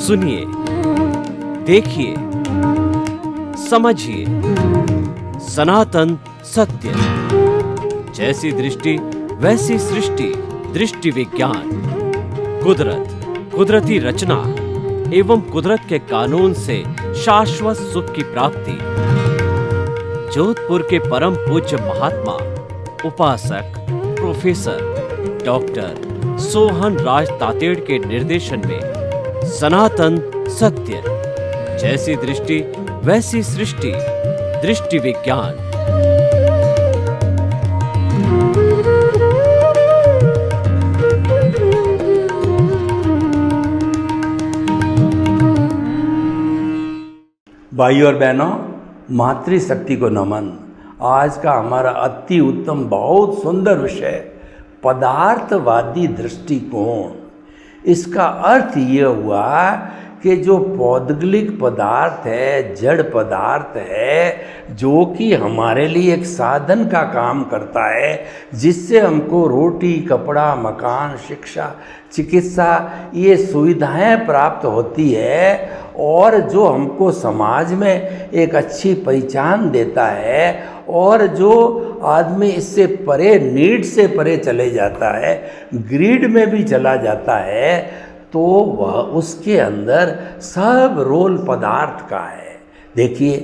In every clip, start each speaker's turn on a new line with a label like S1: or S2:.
S1: सुनिए, देखिए, समझिए सनातन सत्य। जैसी दृष्टि वैसी सृष्टि, दृष्टि विज्ञान। कुदरत, कुदरती रचना एवं कुदरत के कानून से शाश्वत सुख की प्राप्ति। जोधपुर के परम पूज्य महात्मा उपासक प्रोफेसर डॉक्टर सोहन राज तातेड़ के निर्देशन में सनातन सत्य। जैसी दृष्टि वैसी सृष्टि, दृष्टि विज्ञान।
S2: भाइयों और बहनों, मातृशक्ति को नमन। आज का हमारा अति उत्तम बहुत सुंदर विषय पदार्थवादी दृष्टिकोण। इसका अर्थ ये हुआ कि जो पौद्गलिक पदार्थ है, जड़ पदार्थ है, जो कि हमारे लिए एक साधन का काम करता है, जिससे हमको रोटी, कपड़ा, मकान, शिक्षा, चिकित्सा ये सुविधाएं प्राप्त होती है, और जो हमको समाज में एक अच्छी पहचान देता है, और जो आदमी इससे परे, नीड से परे चले जाता है, ग्रीड में भी चला जाता है, तो वह उसके अंदर सब रोल पदार्थ का है। देखिए,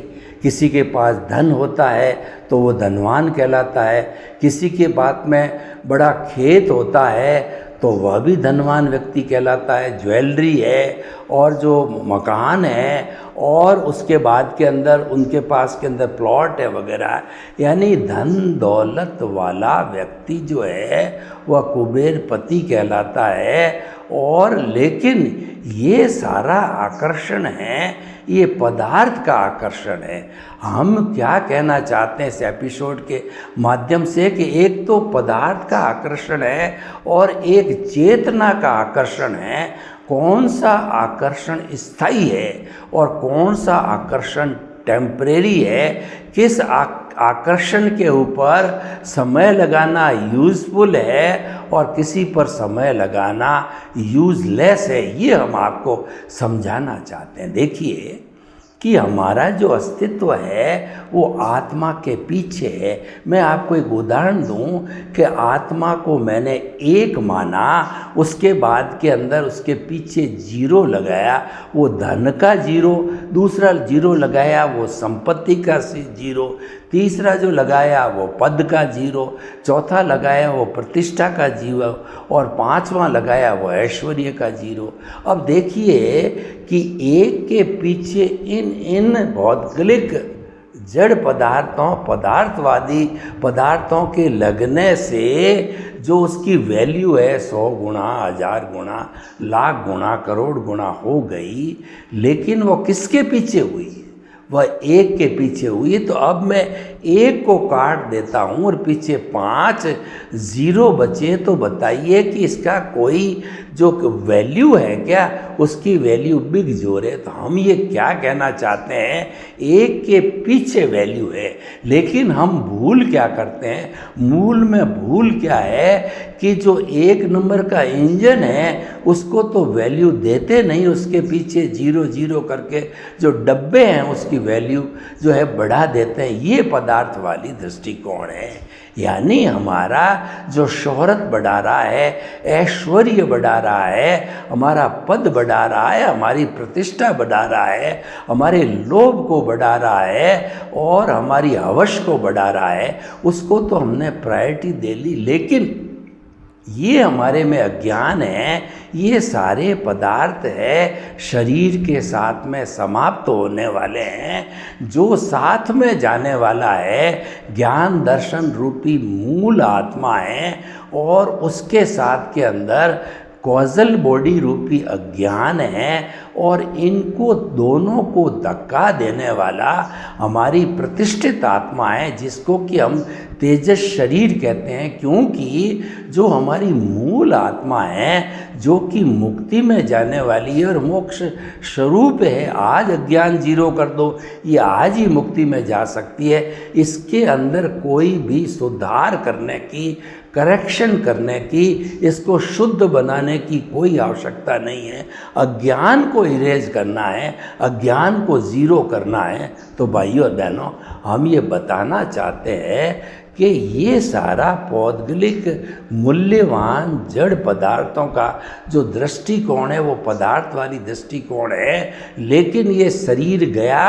S2: किसी के पास धन होता है तो वो धनवान कहलाता है, किसी के पास में बड़ा खेत होता है तो वह भी धनवान व्यक्ति कहलाता है। ज्वेलरी है और जो मकान है, और उसके बाद के अंदर उनके पास के अंदर प्लॉट है वगैरह, यानी धन दौलत वाला व्यक्ति जो है वह कुबेरपति कहलाता है। और लेकिन ये सारा आकर्षण है, ये पदार्थ का आकर्षण है। हम क्या कहना चाहते हैं इस एपिसोड के माध्यम से कि एक तो पदार्थ का आकर्षण है और एक चेतना का आकर्षण है। कौन सा आकर्षण स्थायी है और कौन सा आकर्षण टेम्परेरी है, किस आकर्षण के ऊपर समय लगाना यूज़फुल है और किसी पर समय लगाना यूज़लेस है, ये हम आपको समझाना चाहते हैं। देखिए कि हमारा जो अस्तित्व है वो आत्मा के पीछे है। मैं आपको एक उदाहरण दूं कि आत्मा को मैंने एक माना, उसके बाद के अंदर उसके पीछे जीरो लगाया, वो धन का जीरो, दूसरा जीरो लगाया वो संपत्ति का जीरो, तीसरा जो लगाया वो पद का जीरो, चौथा लगाया वो प्रतिष्ठा का जीरो, और पांचवा लगाया वो ऐश्वर्य का जीरो। अब देखिए कि एक के पीछे इन भौगोलिक जड़ पदार्थों, पदार्थवादी पदार्थों के लगने से जो उसकी वैल्यू है 100 गुना, 1000 गुना, लाख गुना, करोड़ गुना हो गई, लेकिन वो किसके पीछे हुई? वह एक के पीछे हुई। तो अब मैं एक को काट देता हूँ और पीछे 5 जीरो बचे, तो बताइए कि इसका कोई जो वैल्यू है क्या? उसकी वैल्यू बिग जोर है। तो हम ये क्या कहना चाहते हैं, एक के पीछे वैल्यू है, लेकिन हम भूल क्या करते हैं? मूल में भूल क्या है कि जो एक नंबर का इंजन है उसको तो वैल्यू देते नहीं, उसके पीछे जीरो जीरो करके जो डब्बे हैं उसकी वैल्यू जो है बढ़ा देते हैं। ये पदार्थ वाली दृष्टिकोण है। यानी हमारा जो शोहरत बढ़ा रहा है, ऐश्वर्य बढ़ा रहा है, हमारा पद बढ़ा रहा है, हमारी प्रतिष्ठा बढ़ा रहा है, हमारे लोभ को बढ़ा रहा है और हमारी हवस को बढ़ा रहा है, उसको तो हमने प्रायोरिटी दे ली। लेकिन ये हमारे में अज्ञान है। ये सारे पदार्थ है शरीर के साथ में समाप्त होने वाले हैं। जो साथ में जाने वाला है ज्ञान दर्शन रूपी मूल आत्मा है, और उसके साथ के अंदर कॉजल बॉडी रूपी अज्ञान है, और इनको दोनों को धक्का देने वाला हमारी प्रतिष्ठित आत्मा है, जिसको कि हम तेजस शरीर कहते हैं। क्योंकि जो हमारी मूल आत्मा है, जो कि मुक्ति में जाने वाली है और मोक्ष स्वरूप है, आज अज्ञान जीरो कर दो, ये आज ही मुक्ति में जा सकती है। इसके अंदर कोई भी सुधार करने की करेक्शन करने की, इसको शुद्ध बनाने की कोई आवश्यकता नहीं है। अज्ञान को इरेज करना है, अज्ञान को ज़ीरो करना है। तो भाइयों और बहनों, हम ये बताना चाहते हैं कि ये सारा पौद्गलिक मूल्यवान जड़ पदार्थों का जो दृष्टिकोण है वो पदार्थ वाली दृष्टिकोण है। लेकिन ये शरीर गया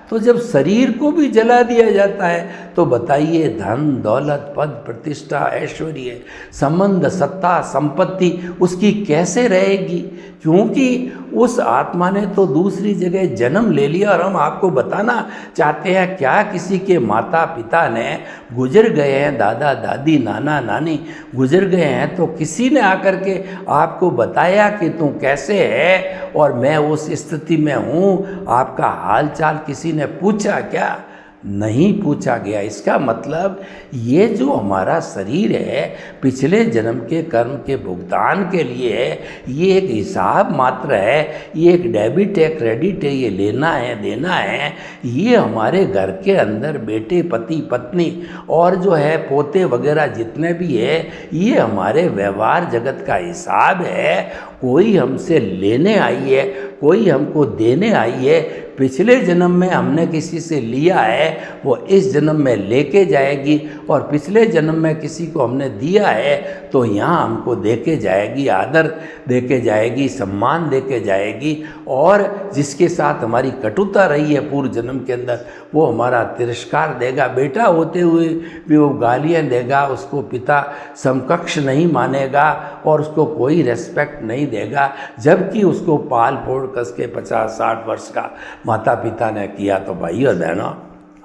S2: तो जब शरीर को भी जला दिया जाता है तो बताइए धन दौलत पद प्रतिष्ठा ऐश्वर्य संबंध सत्ता संपत्ति उसकी कैसे रहेगी? क्योंकि उस आत्मा ने तो दूसरी जगह जन्म ले लिया। और हम आपको बताना चाहते हैं, क्या किसी के माता पिता ने गुजर गए हैं, दादा दादी नाना नानी गुजर गए हैं, तो किसी ने आकर के आपको बताया कि तू कैसे है और मैं उस स्थिति में हूँ, आपका हाल चाल किसी ने पूछा क्या? नहीं पूछा गया। इसका मतलब ये जो हमारा शरीर है पिछले जन्म के कर्म के भुगतान के लिए है, ये एक हिसाब मात्र है, ये एक डेबिट है क्रेडिट है, ये लेना है देना है। ये हमारे घर के अंदर बेटे पति पत्नी और जो है पोते वगैरह जितने भी है, ये हमारे व्यवहार जगत का हिसाब है। कोई हमसे लेने आई है, कोई हमको देने आई है। पिछले जन्म में हमने किसी से लिया है, वो इस जन्म में लेके जाएगी, और पिछले जन्म में किसी को हमने दिया है तो यहाँ हमको देके जाएगी, आदर देके जाएगी, सम्मान देके जाएगी। और जिसके साथ हमारी कटुता रही है पूर्व जन्म के अंदर, वो हमारा तिरस्कार देगा। बेटा होते हुए भी वो गालियाँ देगा, उसको पिता समकक्ष नहीं मानेगा और उसको कोई रेस्पेक्ट नहीं देगा, जबकि उसको पाल पोड़ कस के 50-60 वर्ष का माता पिता ने किया। तो भाई और बहनों,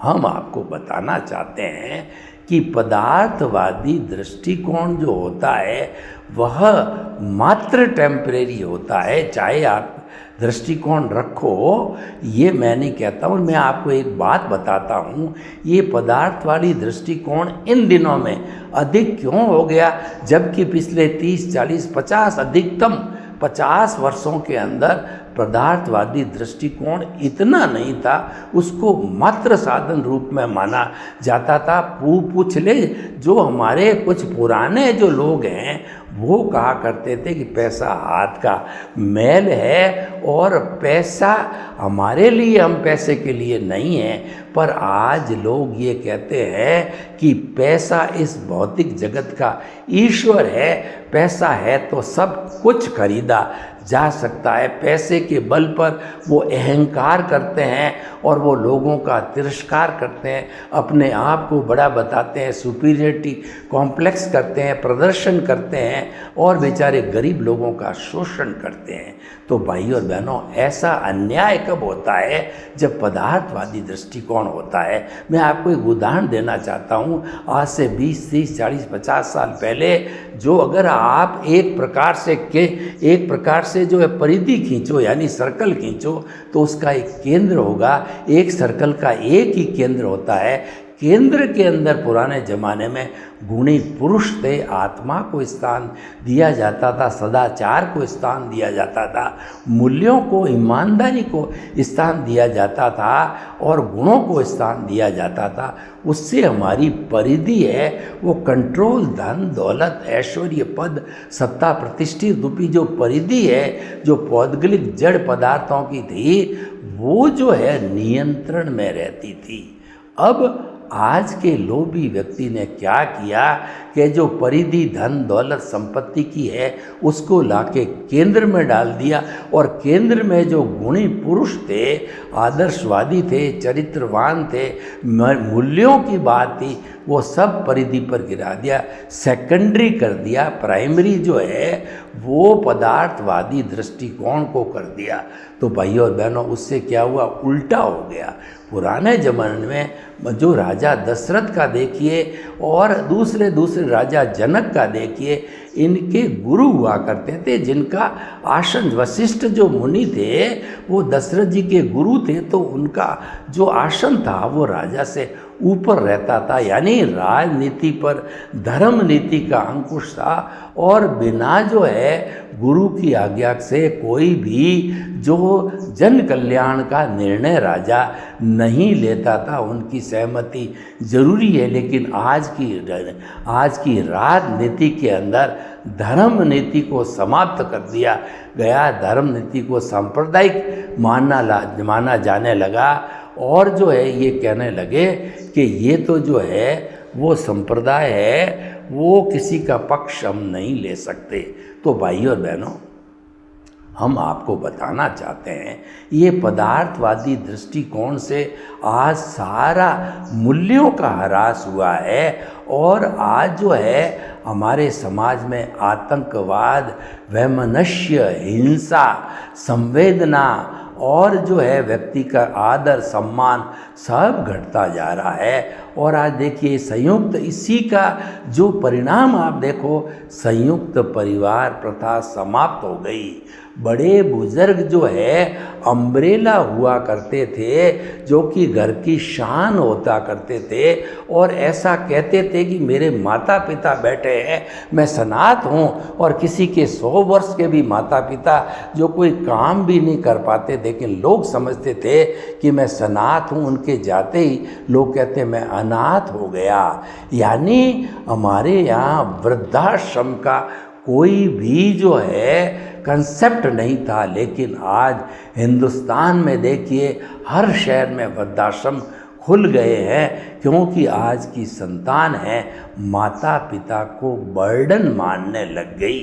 S2: हम आपको बताना चाहते हैं कि पदार्थवादी दृष्टिकोण जो होता है वह मात्र टेम्परेरी होता है। चाहे आप दृष्टिकोण रखो, ये मैं नहीं कहता हूँ। मैं आपको एक बात बताता हूँ, ये पदार्थ वाली दृष्टिकोण इन दिनों में अधिक क्यों हो गया, जबकि पिछले 30, 40, 50 अधिकतम 50 वर्षों के अंदर पदार्थवादी दृष्टिकोण इतना नहीं था, उसको मात्र साधन रूप में माना जाता था। पूछ ले जो हमारे कुछ पुराने जो लोग हैं वो कहा करते थे कि पैसा हाथ का मैल है और पैसा हमारे लिए, हम पैसे के लिए नहीं है। पर आज लोग ये कहते हैं कि पैसा इस भौतिक जगत का ईश्वर है, पैसा है तो सब कुछ खरीदा जा सकता है। पैसे के बल पर वो अहंकार करते हैं और वो लोगों का तिरस्कार करते हैं, अपने आप को बड़ा बताते हैं, सुपीरियरिटी कॉम्प्लेक्स करते हैं, प्रदर्शन करते हैं और बेचारे गरीब लोगों का शोषण करते हैं। तो भाई और बहनों, ऐसा अन्याय कब होता है? जब पदार्थवादी दृष्टिकोण होता है। मैं आपको एक उदाहरण देना चाहता हूँ। आज से 20, 30, 40, 50 साल पहले जो अगर आप एक प्रकार से जो है परिधि खींचो, यानी सर्कल खींचो, तो उसका एक केंद्र होगा। एक सर्कल का एक ही केंद्र होता है। केंद्र के अंदर पुराने ज़माने में गुणी पुरुष थे, आत्मा को स्थान दिया जाता था, सदाचार को स्थान दिया जाता था, मूल्यों को, ईमानदारी को स्थान दिया जाता था और गुणों को स्थान दिया जाता था। उससे हमारी परिधि है वो कंट्रोल, धन दौलत ऐश्वर्य पद सत्ता प्रतिष्ठित रूपी जो परिधि है, जो पौद्गलिक जड़ पदार्थों की थी, वो जो है नियंत्रण में रहती थी। अब आज के लोभी व्यक्ति ने क्या किया कि जो परिधि धन दौलत संपत्ति की है उसको लाके केंद्र में डाल दिया, और केंद्र में जो गुणी पुरुष थे, आदर्शवादी थे, चरित्रवान थे, मूल्यों की बात थी, वो सब परिधि पर गिरा दिया, सेकेंडरी कर दिया। प्राइमरी जो है वो पदार्थवादी दृष्टिकोण को कर दिया। तो भाइयों और बहनों, उससे क्या हुआ? उल्टा हो गया। पुराने ज़माने में जो राजा दशरथ का देखिए और दूसरे राजा जनक का देखिए, इनके गुरु हुआ करते थे, जिनका आसन, वशिष्ठ जो मुनि थे वो दशरथ जी के गुरु थे, तो उनका जो आसन था वो राजा से ऊपर रहता था, यानी राजनीति पर धर्म नीति का अंकुश था। और बिना जो है गुरु की आज्ञा से कोई भी जो जन कल्याण का निर्णय राजा नहीं लेता था, उनकी सहमति जरूरी है। लेकिन आज की राजनीति के अंदर धर्म नीति को समाप्त कर दिया गया, धर्म नीति को सांप्रदायिक माना जाने लगा और जो है ये कहने लगे कि ये तो जो है वो संप्रदाय है, वो किसी का पक्ष हम नहीं ले सकते। तो भाइयों और बहनों, हम आपको बताना चाहते हैं ये पदार्थवादी दृष्टिकोण से आज सारा मूल्यों का ह्रास हुआ है और आज जो है हमारे समाज में आतंकवाद, वैमनस्य, हिंसा, संवेदना और जो है व्यक्ति का आदर सम्मान सब घटता जा रहा है। और आज देखिए संयुक्त, इसी का जो परिणाम आप देखो, संयुक्त परिवार प्रथा समाप्त हो गई। बड़े बुजुर्ग जो है अम्ब्रेला हुआ करते थे, जो कि घर की शान होता करते थे और ऐसा कहते थे कि मेरे माता पिता बैठे हैं, मैं सनात हूँ। और किसी के 100 वर्ष के भी माता पिता जो कोई काम भी नहीं कर पाते, लेकिन लोग समझते थे कि मैं सनात हूँ, उनके जाते ही लोग कहते मैं अनाथ हो गया। यानी हमारे यहाँ वृद्धाश्रम का कोई भी जो है कंसेप्ट नहीं था। लेकिन आज हिंदुस्तान में देखिए हर शहर में वृद्धाश्रम खुल गए हैं, क्योंकि आज की संतान है माता पिता को बर्डन मानने लग गई।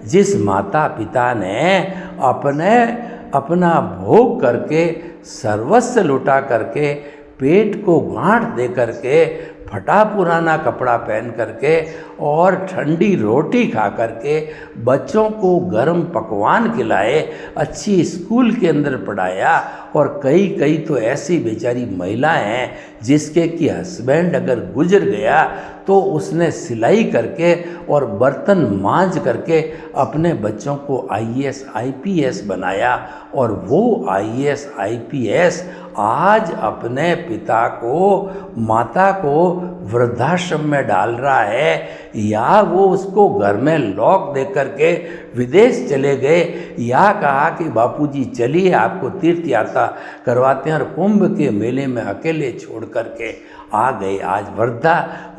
S2: जिस माता पिता ने अपना भोग करके, सर्वस्व लुटा करके, पेट को गांठ दे करके, फटा पुराना कपड़ा पहन करके और ठंडी रोटी खा करके बच्चों को गर्म पकवान खिलाए, अच्छी स्कूल के अंदर पढ़ाया। और कई तो ऐसी बेचारी महिलाएं हैं जिसके कि हस्बैंड अगर गुजर गया तो उसने सिलाई करके और बर्तन मांज करके अपने बच्चों को IAS IPS बनाया। और वो IAS IPS आज अपने पिता को, माता को वृद्धाश्रम में डाल रहा है, या वो उसको घर में लॉक दे करके विदेश चले गए, या कहा कि बापूजी चलिए आपको तीर्थ यात्रा करवाते हैं, और कुंभ के मेले में अकेले छोड़ करके आ गए। आज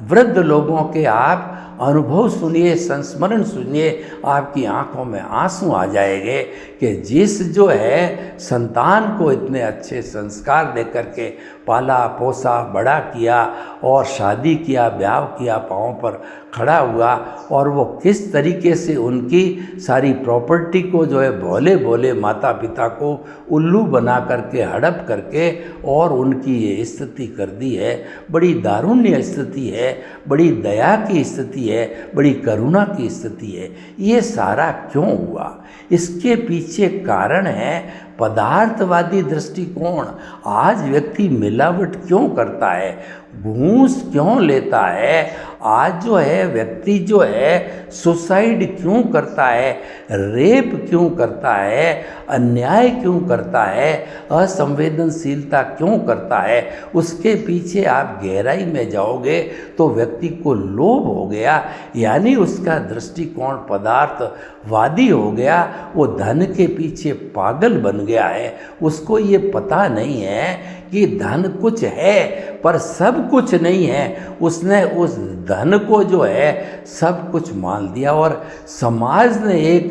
S2: वृद्ध लोगों के आप अनुभव सुनिए, संस्मरण सुनिए, आपकी आंखों में आंसू आ जाएंगे कि जिस जो है संतान को इतने अच्छे संस्कार दे करके पाला पोसा, बड़ा किया और शादी किया, ब्याह किया, पाँव पर खड़ा हुआ, और वो किस तरीके से उनकी सारी प्रॉपर्टी को जो है भोले भोले माता पिता को उल्लू बना करके, हड़प करके और उनकी ये स्थिति कर दी है। बड़ी दारुण्य स्थिति है, बड़ी दया की स्थिति है, बड़ी करुणा की स्थिति है। ये सारा क्यों हुआ? इसके पीछे कारण है पदार्थवादी दृष्टिकोण। आज व्यक्ति मिलावट क्यों करता है, घूस क्यों लेता है, आज जो है व्यक्ति जो है सुसाइड क्यों करता है, रेप क्यों करता है, अन्याय क्यों करता है, असंवेदनशीलता क्यों करता है, उसके पीछे आप गहराई में जाओगे तो व्यक्ति को लोभ हो गया, यानी उसका दृष्टिकोण पदार्थवादी हो गया। वो धन के पीछे पागल बन गया है। उसको ये पता नहीं है कि धन कुछ है पर सब कुछ नहीं है। उसने उस धन को जो है सब कुछ मान दिया। और समाज ने एक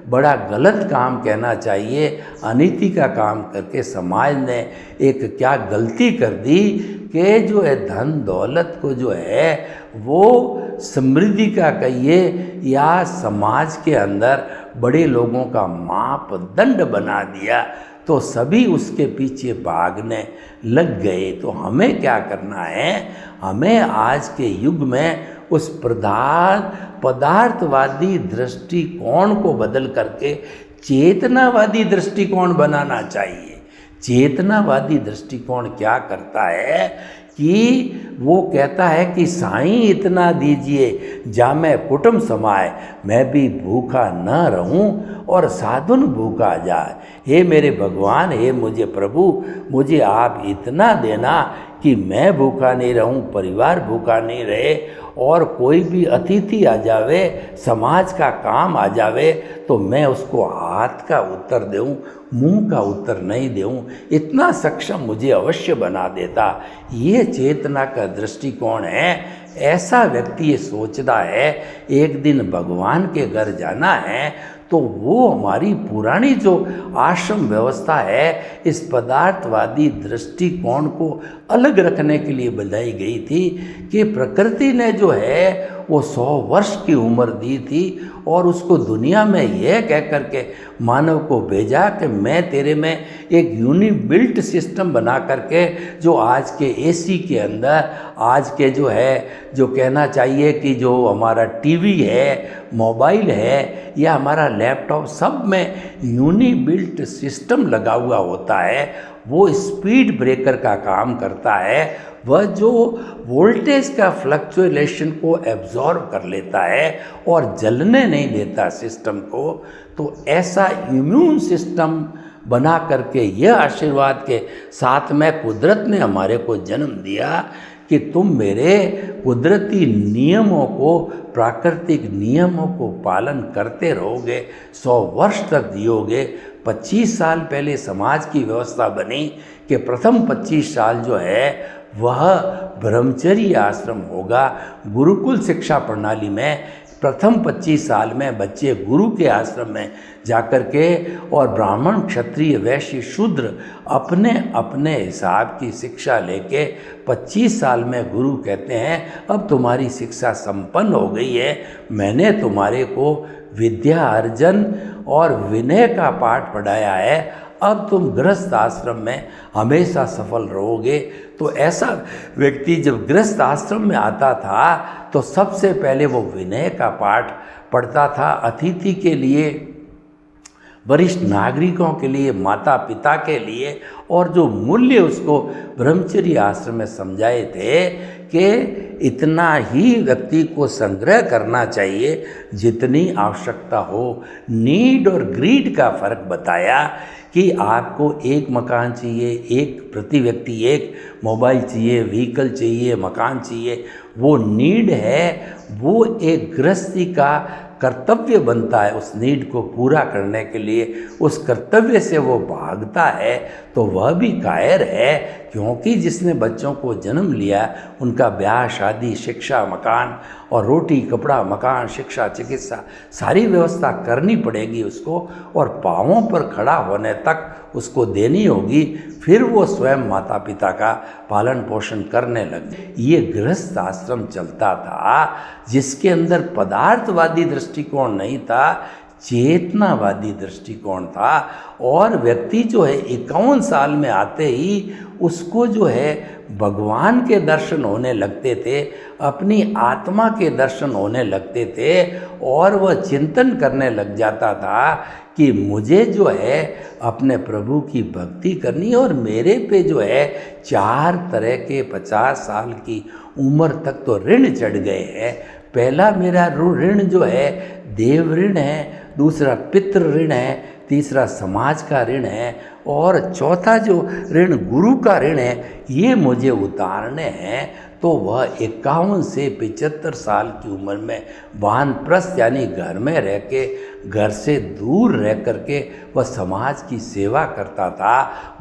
S2: बड़ा गलत काम कहना चाहिए, अनीति का काम करके समाज ने एक क्या गलती कर दी कि जो है धन दौलत को जो है वो समृद्धि का कहिए या समाज के अंदर बड़े लोगों का मापदंड बना दिया, तो सभी उसके पीछे भागने लग गए। तो हमें क्या करना है? हमें आज के युग में उस पदार्थवादी दृष्टिकोण को बदल करके चेतनावादी दृष्टिकोण बनाना चाहिए। चेतनावादी दृष्टिकोण क्या करता है कि वो कहता है कि साईं इतना दीजिए जामे कुटुंब समाए, मैं भी भूखा न रहूं और साधुन भूखा जाए। हे मेरे भगवान, हे मुझे प्रभु, मुझे आप इतना देना कि मैं भूखा नहीं रहूं, परिवार भूखा नहीं रहे, और कोई भी अतिथि आ जावे, समाज का काम आ जावे, तो मैं उसको हाथ का उत्तर दूं, मुंह का उत्तर नहीं दूं, इतना सक्षम मुझे अवश्य बना देता। ये चेतना का दृष्टिकोण है। ऐसा व्यक्ति ये सोचता है एक दिन भगवान के घर जाना है, तो वो हमारी पुरानी जो आश्रम व्यवस्था है, इस पदार्थवादी दृष्टिकोण को अलग रखने के लिए बनाई गई थी कि प्रकृति ने जो है वो 100 वर्ष की उम्र दी थी, और उसको दुनिया में यह कह करके मानव को भेजा कि मैं तेरे में एक यूनिबिल्ट सिस्टम बना करके, जो आज के एसी के अंदर, आज के जो है, जो कहना चाहिए कि जो हमारा टीवी है, मोबाइल है, या हमारा लैपटॉप, सब में यूनिबिल्ट सिस्टम लगा हुआ होता है। वो स्पीड ब्रेकर का काम करता है। वह जो वोल्टेज का फ्लक्चुएशन को एब्जॉर्ब कर लेता है और जलने नहीं देता सिस्टम को। तो ऐसा इम्यून सिस्टम बना करके यह आशीर्वाद के साथ में कुदरत ने हमारे को जन्म दिया कि तुम मेरे कुदरती नियमों को, प्राकृतिक नियमों को पालन करते रहोगे, 100 वर्ष तक जियोगे। 25 साल पहले समाज की व्यवस्था बनी कि प्रथम 25 साल जो है वह ब्रह्मचर्य आश्रम होगा। गुरुकुल शिक्षा प्रणाली में प्रथम 25 साल में बच्चे गुरु के आश्रम में जाकर के, और ब्राह्मण, क्षत्रिय, वैश्य, शूद्र अपने अपने हिसाब की शिक्षा लेके 25 साल में गुरु कहते हैं अब तुम्हारी शिक्षा संपन्न हो गई है, मैंने तुम्हारे को विद्या अर्जन और विनय का पाठ पढ़ाया है, अब तुम गृहस्थ आश्रम में हमेशा सफल रहोगे। तो ऐसा व्यक्ति जब गृहस्थ आश्रम में आता था तो सबसे पहले वो विनय का पाठ पढ़ता था, अतिथि के लिए, वरिष्ठ नागरिकों के लिए, माता पिता के लिए, और जो मूल्य उसको ब्रह्मचर्य आश्रम में समझाए थे कि इतना ही व्यक्ति को संग्रह करना चाहिए जितनी आवश्यकता हो। नीड और ग्रीड का फर्क बताया कि आपको एक मकान चाहिए, एक प्रति व्यक्ति एक मोबाइल चाहिए, व्हीकल चाहिए, मकान चाहिए, वो नीड है। वो एक गृहस्थी का कर्तव्य बनता है उस नीड को पूरा करने के लिए। उस कर्तव्य से वो भागता है तो वह भी कायर है, क्योंकि जिसने बच्चों को जन्म लिया उनका ब्याह, शादी, शिक्षा, मकान और रोटी, कपड़ा, मकान, शिक्षा, चिकित्सा सारी व्यवस्था करनी पड़ेगी उसको, और पाँवों पर खड़ा होने तक उसको देनी होगी। फिर वो स्वयं माता पिता का पालन पोषण करने लगे। ये गृहस्थ आश्रम चलता था जिसके अंदर पदार्थवादी दृष्टिकोण नहीं था, चेतनावादी दृष्टिकोण था। और व्यक्ति जो है 51 साल में आते ही उसको जो है भगवान के दर्शन होने लगते थे, अपनी आत्मा के दर्शन होने लगते थे, और वह चिंतन करने लग जाता था कि मुझे जो है अपने प्रभु की भक्ति करनी, और मेरे पे जो है 4 तरह के 50 साल की उम्र तक तो ऋण चढ़ गए हैं। पहला मेरा ऋण जो है देव ऋण है, दूसरा पितृ ऋण है, तीसरा समाज का ऋण है, और चौथा जो ऋण गुरु का ऋण है, ये मुझे उतारने हैं। तो वह 51 से 75 साल की उम्र में वानप्रस्थ यानी घर में रह के, घर से दूर रह करके वह समाज की सेवा करता था।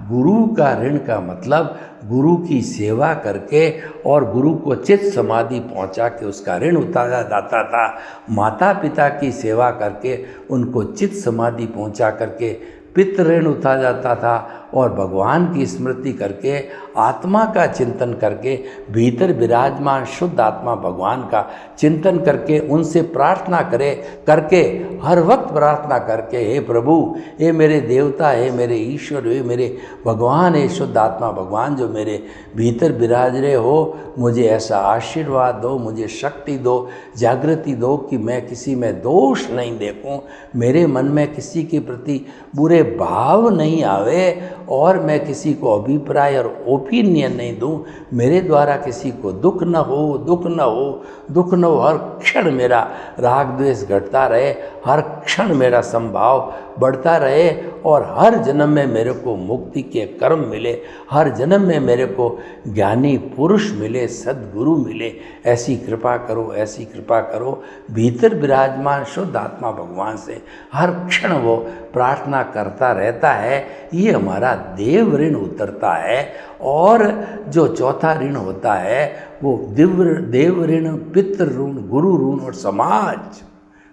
S2: गुरु का ऋण का मतलब गुरु की सेवा करके और गुरु को चित्त समाधि पहुंचा के उसका ऋण उतारा जाता था। माता पिता की सेवा करके उनको चित्त समाधि पहुंचा करके पितृ ऋण उतारा जाता था, और भगवान की स्मृति करके, आत्मा का चिंतन करके, भीतर विराजमान शुद्ध आत्मा भगवान का चिंतन करके, उनसे प्रार्थना करके हर वक्त प्रार्थना करके, हे प्रभु, हे मेरे देवता, हे मेरे ईश्वर, हे मेरे भगवान, हे शुद्ध आत्मा भगवान जो मेरे भीतर विराज रहे हो, मुझे ऐसा आशीर्वाद दो, मुझे शक्ति दो, जागृति दो कि मैं किसी में दोष नहीं देखूं, मेरे मन में किसी के प्रति बुरे भाव नहीं आवे, और मैं किसी को अभिप्राय और ओपिनियन नहीं दूं, मेरे द्वारा किसी को दुख न हो, दुख न हो, दुख न हो। हर क्षण मेरा राग द्वेष घटता रहे, हर क्षण मेरा संभाव बढ़ता रहे और हर जन्म में मेरे को मुक्ति के कर्म मिले, हर जन्म में मेरे को ज्ञानी पुरुष मिले, सद्गुरु मिले। ऐसी कृपा करो, ऐसी कृपा करो। भीतर विराजमान शुद्ध आत्मा भगवान से हर क्षण वो प्रार्थना करता रहता है। ये हमारा देव ऋण उतरता है। और जो चौथा ऋण होता है वो देव ऋण, पितृ ऋण, गुरु ऋण और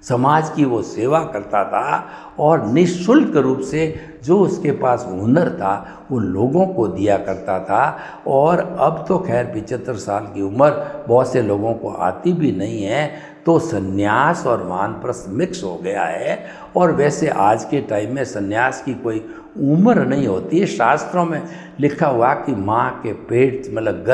S2: समाज की वो सेवा करता था और निःशुल्क रूप से जो उसके पास हुनर था वो लोगों को दिया करता था। और अब तो खैर 75 साल की उम्र बहुत से लोगों को आती भी नहीं है, तो सन्यास और वानप्रस्थ मिक्स हो गया है। और वैसे आज के टाइम में सन्यास की कोई उम्र नहीं होती है। शास्त्रों में लिखा हुआ कि माँ के पेट मतलब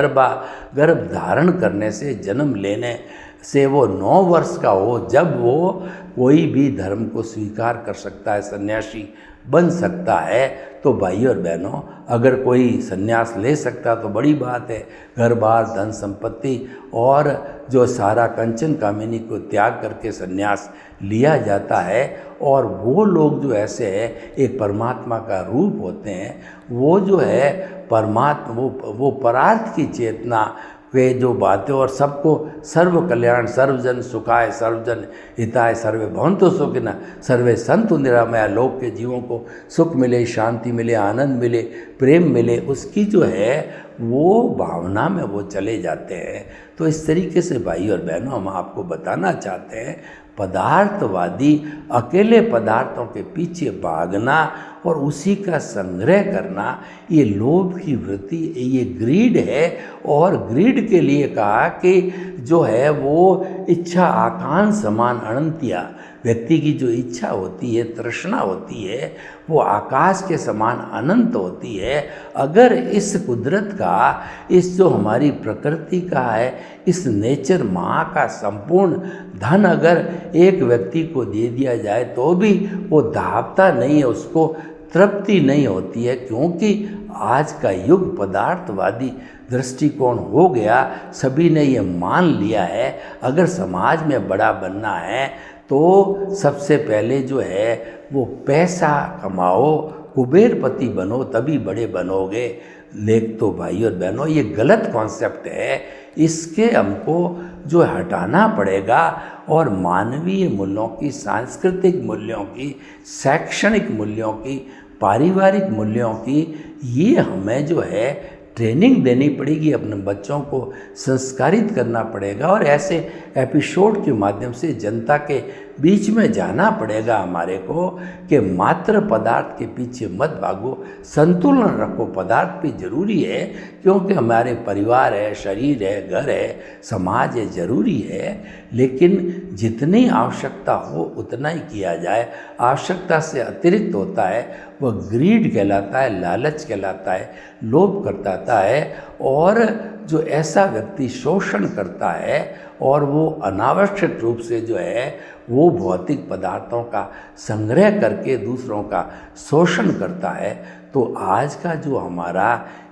S2: गर्भ धारण करने से, जन्म लेने से वो 9 वर्ष का हो जब वो कोई भी धर्म को स्वीकार कर सकता है, सन्यासी बन सकता है। तो भाई और बहनों, अगर कोई सन्यास ले सकता तो बड़ी बात है। घर बार, धन संपत्ति और जो सारा कंचन कामिनी को त्याग करके सन्यास लिया जाता है। और वो लोग जो ऐसे है एक परमात्मा का रूप होते हैं, वो जो है परमात्मा, वो परार्थ की चेतना वे जो बातें और सबको सर्व कल्याण, सर्वजन सुखाय, सर्वजन हिताय, सर्वे भवन्तु सुखिनः, सर्वे सन्तु निरामया, लोक के जीवों को सुख मिले, शांति मिले, आनंद मिले, प्रेम मिले, उसकी जो है वो भावना में वो चले जाते हैं। तो इस तरीके से भाई और बहनों, हम आपको बताना चाहते हैं पदार्थवादी अकेले पदार्थों के पीछे भागना और उसी का संग्रह करना, ये लोभ की वृत्ति, ये ग्रीड है। और ग्रीड के लिए कहा कि जो है वो इच्छा आकांक्ष समान अनंतिया, व्यक्ति की जो इच्छा होती है, तृष्णा होती है, वो आकाश के समान अनंत होती है। अगर इस कुदरत का, इस जो हमारी प्रकृति का है, इस नेचर माँ का संपूर्ण धन अगर एक व्यक्ति को दे दिया जाए तो भी वो दाबता नहीं है, उसको तृप्ति नहीं होती है। क्योंकि आज का युग पदार्थवादी दृष्टिकोण हो गया, सभी ने ये मान लिया है अगर समाज में बड़ा बनना है तो सबसे पहले जो है वो पैसा कमाओ, कुबेरपति बनो, तभी बड़े बनोगे। लेकिन तो भाई और बहनों, ये गलत कॉन्सेप्ट है, इसके हमको जो हटाना पड़ेगा। और मानवीय मूल्यों की, सांस्कृतिक मूल्यों की, शैक्षणिक मूल्यों की, पारिवारिक मूल्यों की, ये हमें जो है ट्रेनिंग देनी पड़ेगी, अपने बच्चों को संस्कारित करना पड़ेगा। और ऐसे एपिसोड के माध्यम से जनता के बीच में जाना पड़ेगा हमारे को कि मात्र पदार्थ के पीछे मत भागो, संतुलन रखो। पदार्थ भी जरूरी है क्योंकि हमारे परिवार है, शरीर है, घर है, समाज है, जरूरी है। लेकिन जितनी आवश्यकता हो उतना ही किया जाए। आवश्यकता से अतिरिक्त होता है वह ग्रीड कहलाता है, लालच कहलाता है, लोभ करता है। और जो ऐसा व्यक्ति शोषण करता है और वो अनावश्यक रूप से जो है वो भौतिक पदार्थों का संग्रह करके दूसरों का शोषण करता है। तो आज का जो हमारा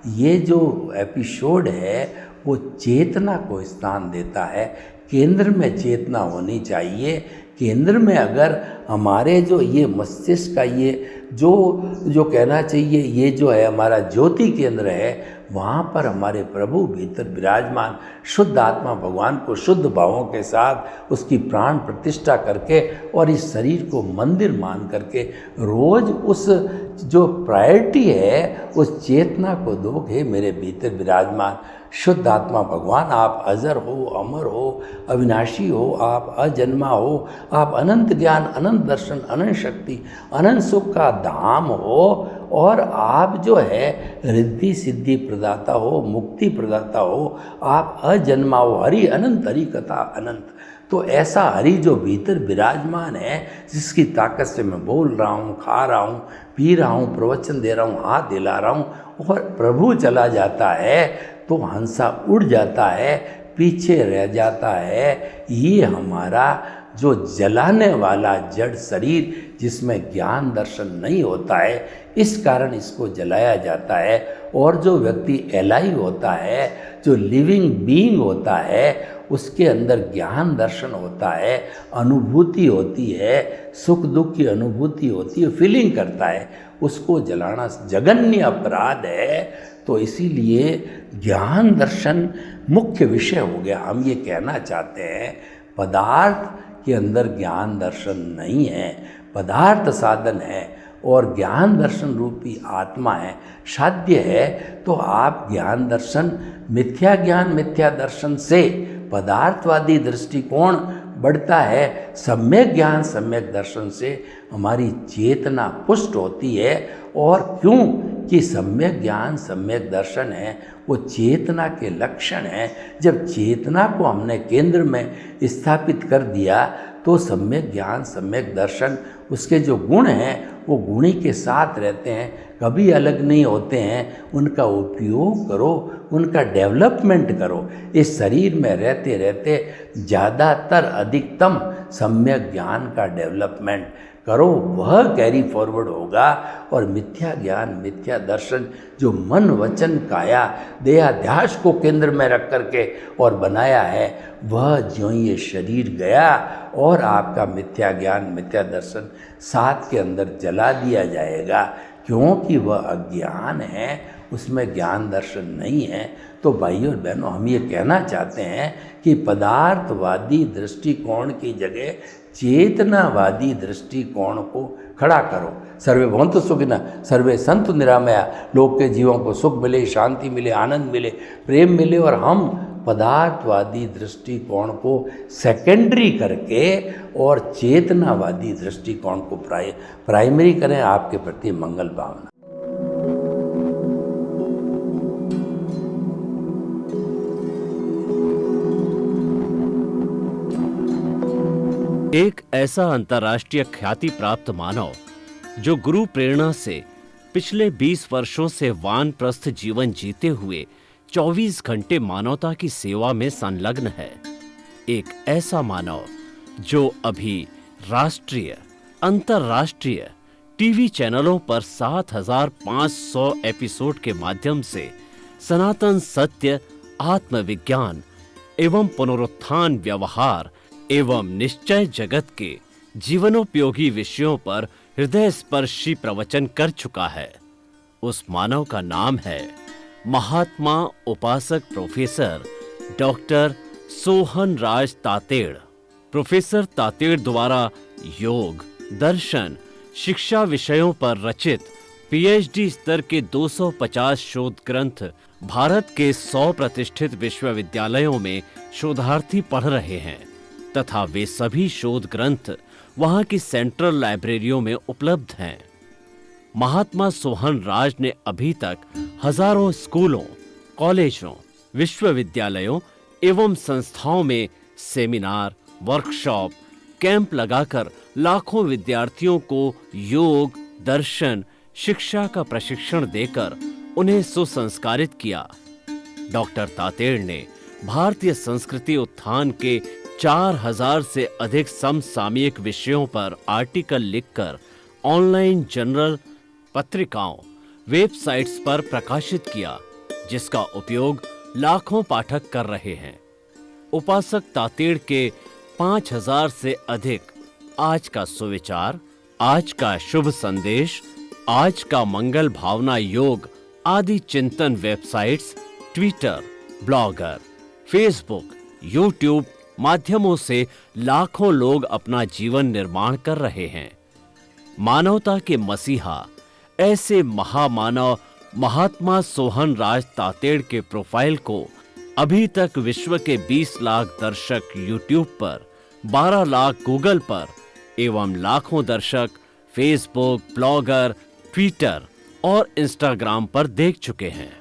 S2: ये जो एपिसोड है वो चेतना को स्थान देता है। केंद्र में चेतना होनी चाहिए। केंद्र में अगर हमारे जो ये मस्तिष्क का ये जो कहना चाहिए, ये जो है हमारा ज्योति केंद्र है, वहाँ पर हमारे प्रभु भीतर विराजमान शुद्ध आत्मा भगवान को शुद्ध भावों के साथ उसकी प्राण प्रतिष्ठा करके और इस शरीर को मंदिर मान करके रोज़ उस जो प्रायोरिटी है उस चेतना को दो कि मेरे भीतर विराजमान शुद्ध आत्मा भगवान, आप अजर हो, अमर हो, अविनाशी हो, आप अजन्मा हो, आप अनंत ज्ञान, अनंत दर्शन, अनंत शक्ति, अनंत सुख का धाम हो। और आप जो है रिद्धि सिद्धि प्रदाता हो, मुक्ति प्रदाता हो, आप अजन्मा हो, हरि अनंत, हरि कथा अनंत। तो ऐसा हरि जो भीतर विराजमान है, जिसकी ताकत से मैं बोल रहा हूँ, खा रहा हूँ, पी रहा हूँ, प्रवचन दे रहा हूँ, हाथ हिला रहा हूँ, और प्रभु चला जाता है तो हंसा उड़ जाता है, पीछे रह जाता है। ये हमारा जो जलाने वाला जड़ शरीर जिसमें ज्ञान दर्शन नहीं होता है, इस कारण इसको जलाया जाता है। और जो व्यक्ति एलाइव होता है, जो लिविंग बीइंग होता है, उसके अंदर ज्ञान दर्शन होता है, अनुभूति होती है, सुख दुख की अनुभूति होती है, फीलिंग करता है, उसको जलाना जघन्य अपराध है। तो इसीलिए ज्ञान दर्शन मुख्य विषय हो गया। हम ये कहना चाहते हैं पदार्थ के अंदर ज्ञान दर्शन नहीं है, पदार्थ साधन है और ज्ञान दर्शन रूपी आत्मा है, साध्य है। तो आप ज्ञान दर्शन, मिथ्या ज्ञान मिथ्या दर्शन से पदार्थवादी दृष्टिकोण बढ़ता है, सम्यक ज्ञान सम्यक दर्शन से हमारी चेतना पुष्ट होती है। और क्यों कि सम्यक ज्ञान सम्यक दर्शन है, वो चेतना के लक्षण हैं। जब चेतना को हमने केंद्र में स्थापित कर दिया तो सम्यक ज्ञान सम्यक दर्शन, उसके जो गुण हैं वो गुणी के साथ रहते हैं, कभी अलग नहीं होते हैं। उनका उपयोग करो, उनका डेवलपमेंट करो। इस शरीर में रहते रहते ज़्यादातर अधिकतम सम्यक ज्ञान का डेवलपमेंट करो, वह कैरी फॉरवर्ड होगा। और मिथ्या ज्ञान मिथ्या दर्शन जो मन वचन काया देहाध्यास को केंद्र में रख करके और बनाया है, वह ज्यों ये शरीर गया और आपका मिथ्या ज्ञान मिथ्या दर्शन साथ के अंदर जला दिया जाएगा, क्योंकि वह अज्ञान है, उसमें ज्ञान दर्शन नहीं है। तो भाइयों और बहनों, हम ये कहना चाहते हैं कि पदार्थवादी दृष्टिकोण की जगह चेतनावादी दृष्टिकोण को खड़ा करो। सर्वे भवन्तु सुखिनः, सर्वे सन्तु निरामया। लोग के जीवों को सुख मिले, शांति मिले, आनंद मिले, प्रेम मिले और हम पदार्थवादी दृष्टिकोण को सेकेंडरी करके और चेतनावादी दृष्टिकोण को प्राइमरी करें। आपके प्रति मंगल भावना।
S1: एक ऐसा अंतर्राष्ट्रीय ख्याति प्राप्त मानव जो गुरु प्रेरणा से पिछले 20 वर्षों से वानप्रस्थ जीवन जीते हुए 24 घंटे मानवता की सेवा में संलग्न है। एक ऐसा मानव जो अभी राष्ट्रीय अंतर्राष्ट्रीय टीवी चैनलों पर 7,500 एपिसोड के माध्यम से सनातन सत्य, आत्मविज्ञान एवं पुनरुत्थान व्यवहार एवं निश्चय जगत के जीवनोपयोगी विषयों पर हृदय स्पर्शी प्रवचन कर चुका है। उस मानव का नाम है महात्मा उपासक प्रोफेसर डॉक्टर सोहन राज तातेड़। प्रोफेसर तातेड़ द्वारा योग, दर्शन, शिक्षा विषयों पर रचित पीएचडी स्तर के 250 शोध ग्रंथ भारत के 100 प्रतिष्ठित विश्वविद्यालयों में शोधार्थी पढ़ रहे हैं तथा वे सभी शोध ग्रंथ वहां की सेंट्रल लाइब्रेरियों में उपलब्ध हैं। महात्मा सोहन राज ने अभी तक हजारों स्कूलों, कॉलेजों, विश्वविद्यालयों एवं संस्थाओं में सेमिनार, वर्कशॉप, कैंप लगाकर लाखों विद्यार्थियों को योग, दर्शन, शिक्षा का प्रशिक्षण देकर उन्हें सुसंस्कारित किया। डॉक्टर तातेड़ ने भारतीय संस्कृति उत्थान के 4000 से अधिक समसामयिक विषयों पर आर्टिकल लिखकर ऑनलाइन जर्नल, पत्रिकाओं, वेबसाइट्स पर प्रकाशित किया, जिसका उपयोग लाखों पाठक कर रहे हैं। उपासक तातेड़ के 5000 से अधिक आज का सुविचार, आज का शुभ संदेश, आज का मंगल भावना योग आदि चिंतन websites, Twitter, blogger, Facebook, YouTube माध्यमों से लाखों लोग अपना जीवन निर्माण कर रहे हैं। मानवता के मसीहा ऐसे महामानव महात्मा सोहन राज तातेड़ के प्रोफाइल को अभी तक विश्व के 20 लाख दर्शक यूट्यूब पर, 12 लाख गूगल पर एवं लाखों दर्शक फेसबुक, ब्लॉगर, ट्विटर और इंस्टाग्राम पर देख चुके हैं।